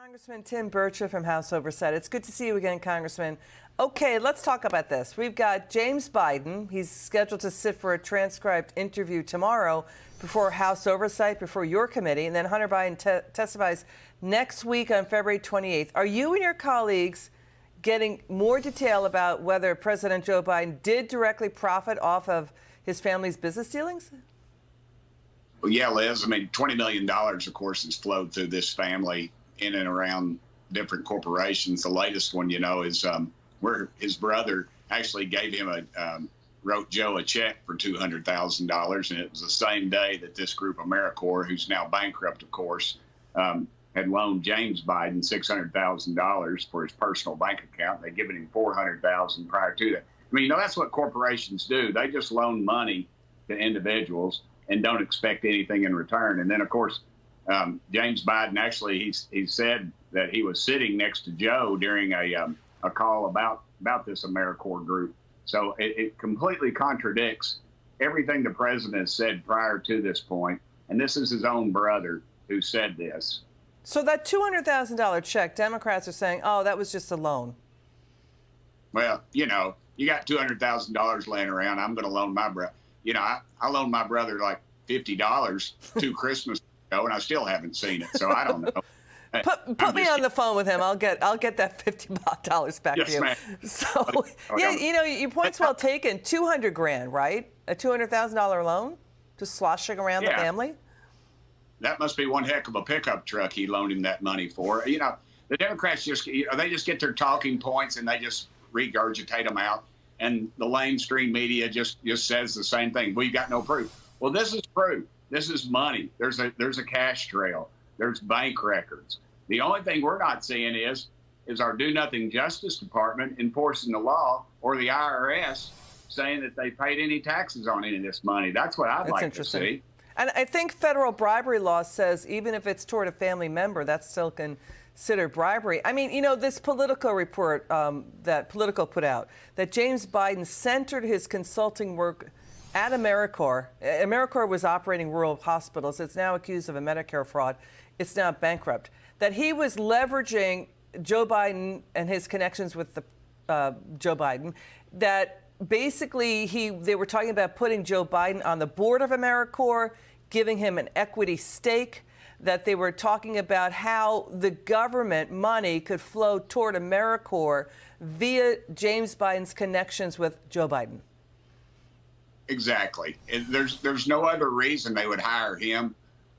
Congressman Tim Burchett from House Oversight. It's good to see you again, Congressman. Okay, let's talk about this. We've got James Biden. He's scheduled to sit for a transcribed interview tomorrow before House Oversight, before your committee, and then Hunter Biden testifies next week on February 28th. Are you and your colleagues getting more detail about whether President Joe Biden did directly profit off of his family's business dealings? Well, yeah, Liz. I mean, $20 million, of course, has flowed through this family in and around different corporations. The latest one, is where his brother actually gave him wrote Joe a check for $200,000, and it was the same day that this group, AmeriCorps, who's now bankrupt, of course, had loaned James Biden $600,000 for his personal bank account. They'd given him $400,000 prior to that. I mean, that's what corporations do. They just loan money to individuals and don't expect anything in return. And then, of course, James Biden actually he said that he was sitting next to Joe during a call about this AmeriCorps group. So it completely contradicts everything the president has said prior to this point. And this is his own brother who said this. So that $200,000 check, Democrats are saying, oh, that was just a loan. Well, you got $200,000 laying around. I'm going to loan my brother. I loaned my brother like $50 2 Christmas ago, and I still haven't seen it. So I don't know. Put me on the phone with him. I'll get that $50 back to you. Ma'am. So yeah, your point's well taken. $200,000, right? A $200,000 loan, just sloshing around the family. That must be one heck of a pickup truck he loaned him that money for. The Democrats they just get their talking points and they just regurgitate them out. And the mainstream media just says the same thing. We've got no proof. Well, this is proof. This is money. There's a cash trail. There's bank records. The only thing we're not seeing is our do-nothing Justice Department enforcing the law, or the IRS saying that they paid any taxes on any of this money. That's what I'd like to see. And I think federal bribery law says even if it's toward a family member, that's still considered bribery. I mean, this Politico report that Politico put out, that James Biden centered his consulting work at AmeriCorps. AmeriCorps was operating rural hospitals. It's now accused of a Medicare fraud. It's now bankrupt. That he was leveraging Joe Biden and his connections with Joe Biden, that basically they were talking about putting Joe Biden on the board of AmeriCorps, giving him an equity stake, that they were talking about how the government money could flow toward AmeriCorps via James Biden's connections with Joe Biden. Exactly. There's no other reason they would hire him,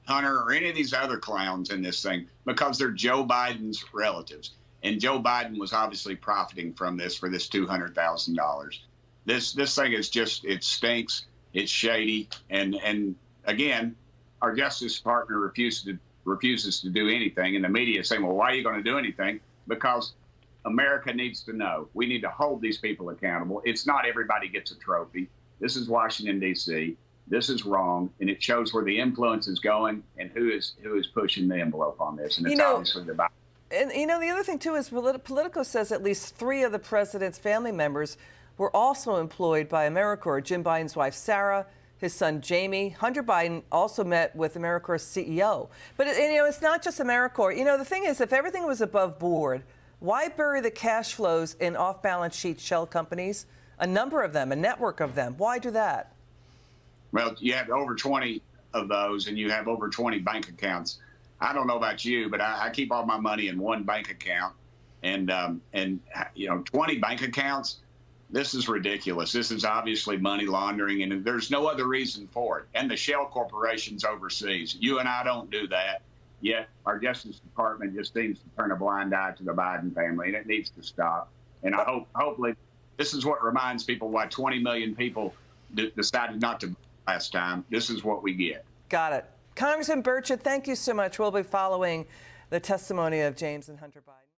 Hunter, or any of these other clowns in this thing, because they're Joe Biden's relatives. And Joe Biden was obviously profiting from this for this $200,000. This thing is it stinks. It's shady. And again, our Justice Department refuses to do anything. And the media is saying, well, why are you going to do anything? Because America needs to know. We need to hold these people accountable. It's not everybody gets a trophy. This is Washington, D.C. This is wrong, and it shows where the influence is going and who is pushing the envelope on this. And it's obviously the Biden. And, the other thing, too, is Politico says at least 3 of the president's family members were also employed by AmeriCorps. Jim Biden's wife, Sarah, his son, Jamie. Hunter Biden also met with AmeriCorps' CEO. But, it's not just AmeriCorps. The thing is, if everything was above board, why bury the cash flows in off-balance sheet shell companies? A number of them, a network of them. Why do that? Well, you have over 20 of those, and you have over 20 bank accounts. I don't know about you, but I keep all my money in one bank account. And 20 bank accounts, this is ridiculous. This is obviously money laundering, and there's no other reason for it. And the shell corporations overseas. You and I don't do that. Yet our Justice Department just seems to turn a blind eye to the Biden family, and it needs to stop. And I hopefully this is what reminds people why 20 million people decided not to vote last time. This is what we get. Got it. Congressman Burchett, thank you so much. We'll be following the testimony of James and Hunter Biden.